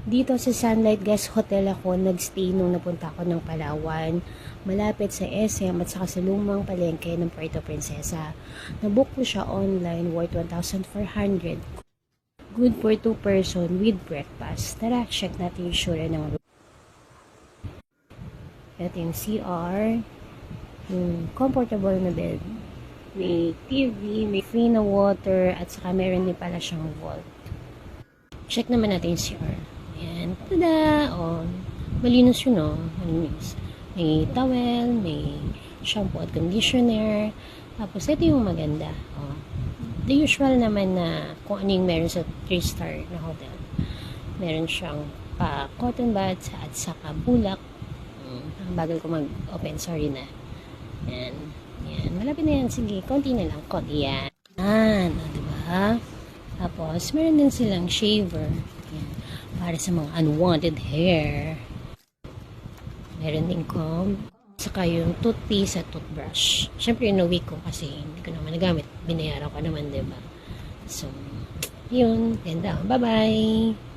Dito sa Sunlight Guest Hotel ako nagstay nung napunta ako ng Palawan, malapit sa SM at saka sa lumang palengke ng Puerto Princesa. Nabook ko siya online worth 1,400. Good for 2 person with breakfast. Tara, check natin yung sure ng room. Ito yung CR, yung comfortable na bed. May TV, may free na water, at saka meron din pala siyang vault. Check naman natin yung CR. Ayan. Tada! O, malinis yun, o. Malinis. May towel, may shampoo at conditioner. Tapos, ito yung maganda. O. The usual naman na kung ano yung meron sa 3-star na hotel. Meron siyang cotton buds at saka bulak. Ang bagal ko mag-open. Sorry na. Ayan. Ayan. Malapit na yan. Sige, konti na lang. Konti yan. Ayan. O, diba? Tapos, meron din silang shaver. Ayan. Para sa mga unwanted hair. Meron din comb. Saka yung toothpaste at toothbrush. Siyempre, inuwi ko kasi hindi ko naman nagamit. Binayaran ko naman, diba? So, yun. Ganda. Bye-bye!